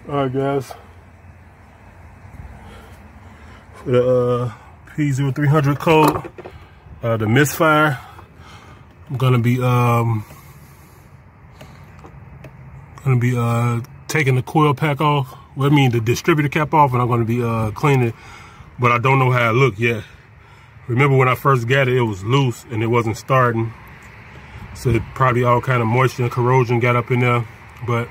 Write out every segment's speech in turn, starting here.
Alright guys, for the P0300 code, the Misfire, I'm gonna be taking the coil pack off. Well, I mean the distributor cap off, and I'm gonna be cleaning it, but I don't know how it look yet. Remember when I first got it, it was loose and it wasn't starting, so it probably all kind of moisture and corrosion got up in there, but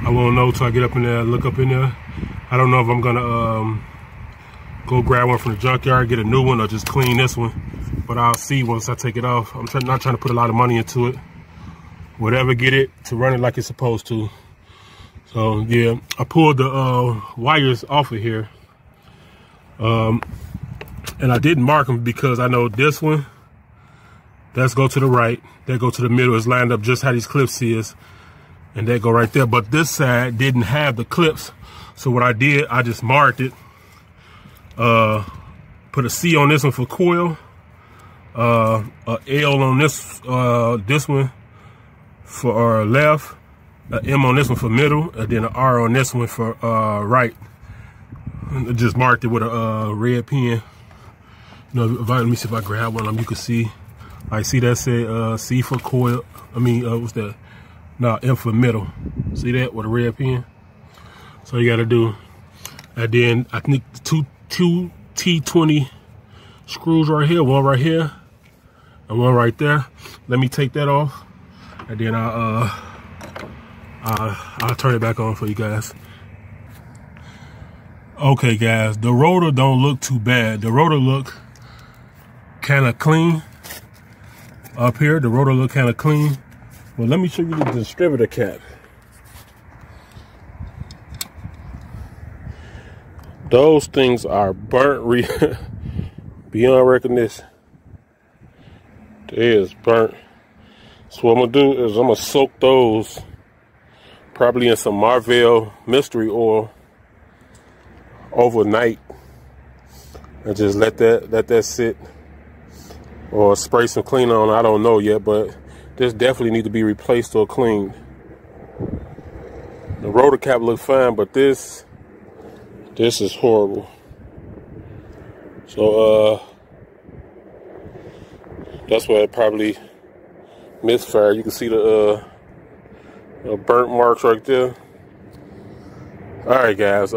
I won't know till I get up in there, look up in there. I don't know if I'm gonna go grab one from the junkyard, get a new one, or just clean this one. But I'll see once I take it off. I'm not trying to put a lot of money into it. Whatever, get it to run it like it's supposed to. So yeah, I pulled the wires off of here. And I didn't mark them because I know this one, that's go to the right, that go to the middle, is lined up just how these clips is. And that go right there, but this side didn't have the clips. So what I did, I just marked it. Put a C on this one for coil, a L on this one for left, a M on this one for middle, and then an R on this one for right. I just marked it with a red pen. You know, let me see if I grab one of them. You can see, I see that say C for coil. I mean, what's that? No, M for middle. See that with a red pen? So you gotta do. And then I think two T20 screws right here, one right here, and one right there. Let me take that off, and then I'll turn it back on for you guys. Okay guys, the rotor don't look too bad. The rotor look kind of clean. Up here, the rotor look kind of clean. Well, let me show you the distributor cap. Those things are burnt beyond recognition. It is burnt. So what I'm gonna do is I'm gonna soak those probably in some Marvel mystery oil overnight, and just let that sit, or spray some cleaner on. I don't know yet, but this definitely need to be replaced or cleaned. The rotor cap looks fine, but this is horrible. So that's why it probably misfired. You can see the burnt marks right there. All right, guys.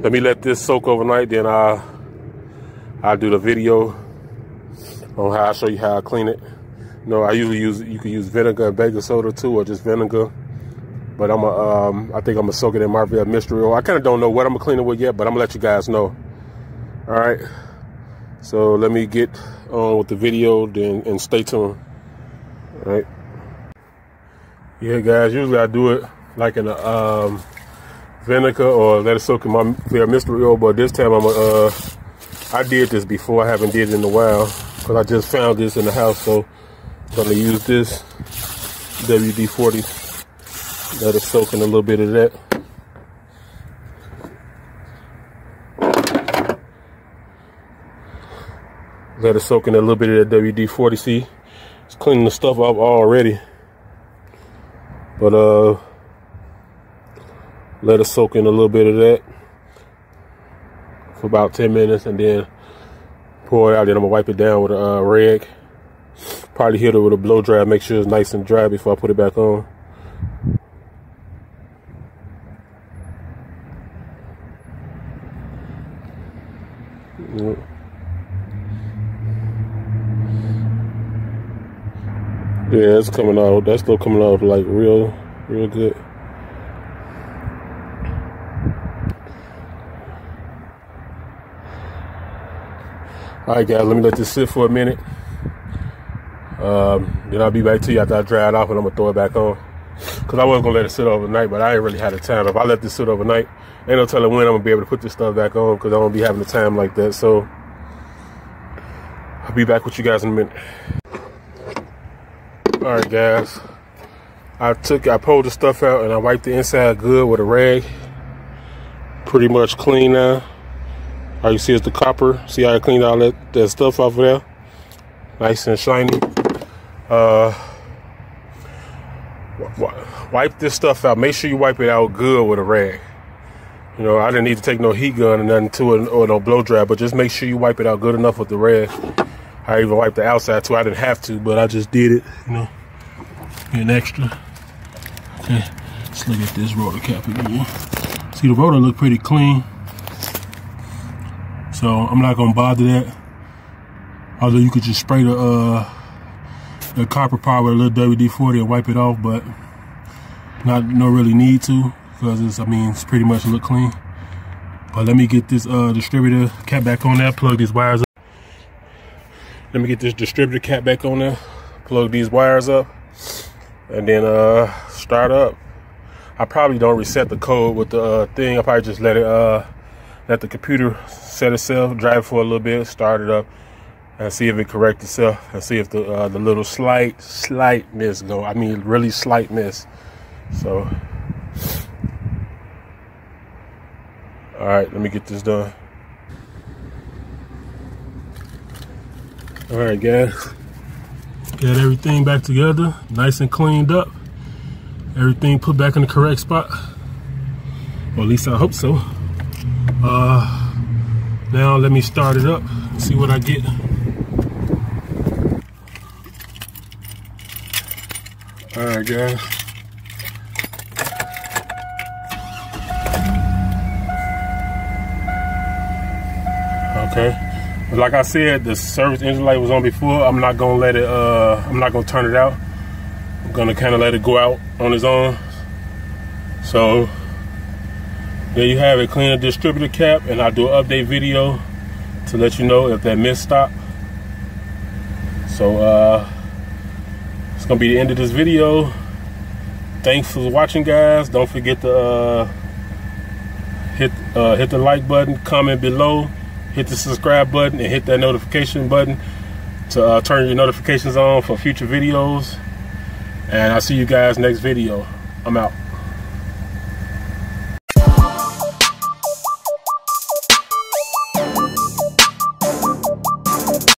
Let me let this soak overnight, then I'll do the video on how I show you how I clean it. You know, I usually you can use vinegar and baking soda too, or just vinegar. But I think I'm gonna soak it in Marvel mystery oil. I kind of don't know what I'm gonna clean it with yet, but I'm gonna let you guys know. All right. So let me get on with the video, then, and stay tuned. All right. Yeah, guys. Usually I do it like in a vinegar, or let it soak in my mystery oil. But this time I did this before. I haven't did it in a while because I just found this in the house. So I'm gonna use this WD-40. Let it soak in a little bit of that. Let it soak in a little bit of that WD-40. See, it's cleaning the stuff up already. But let it soak in a little bit of that for about 10 minutes, and then pour it out. Then I'm gonna wipe it down with a rag. Probably hit it with a blow dry. Make sure it's nice and dry before I put it back on. Yeah, it's coming out. That's still coming out like real good. All right, guys, let me let this sit for a minute. Then I'll be back to you after I dry it off, and I'm gonna throw it back on. Cause I wasn't gonna let it sit overnight, but I ain't really had the time. If I let this sit overnight, ain't no telling when I'm gonna be able to put this stuff back on, cause I don't be having the time like that. So I'll be back with you guys in a minute. All right, guys. I pulled the stuff out and I wiped the inside good with a rag. Pretty much clean now. All you see is the copper. See how I cleaned all that stuff off of there? Nice and shiny. wipe this stuff out. Make sure you wipe it out good with a rag. You know, I didn't need to take no heat gun or nothing to it, or no blow dry, but just make sure you wipe it out good enough with the rag. I even wiped the outside too. I didn't have to, but I just did it, you know, an extra. Okay, let's look at this rotor cap again. See, the rotor look pretty clean, so I'm not gonna bother that. Although you could just spray the copper part with a little WD-40 and wipe it off, but no really need to, because it's pretty much look clean. But let me get this distributor cap back on there, plug these wires up. Let me get this distributor cap back on there, plug these wires up, and then start up. I probably don't reset the code with the thing. I probably just let the computer set itself, drive it for a little bit, start it up, and see if it corrects itself, and see if the little slight miss go. I mean, really slight miss. So, all right, let me get this done. All right, guys, got everything back together, nice and cleaned up. Everything put back in the correct spot. Well, at least I hope so. Now let me start it up and see what I get. All right, guys. Okay. Like I said, the service engine light was on before. I'm not gonna let it. I'm not gonna turn it out. I'm gonna kind of let it go out on its own. So there you have it. Clean the distributor cap, and I'll do an update video to let you know if that miss stopped. So it's gonna be the end of this video. Thanks for watching, guys. Don't forget to hit the like button, comment below, hit the subscribe button, and hit that notification button to turn your notifications on for future videos. And I'll see you guys next video. I'm out.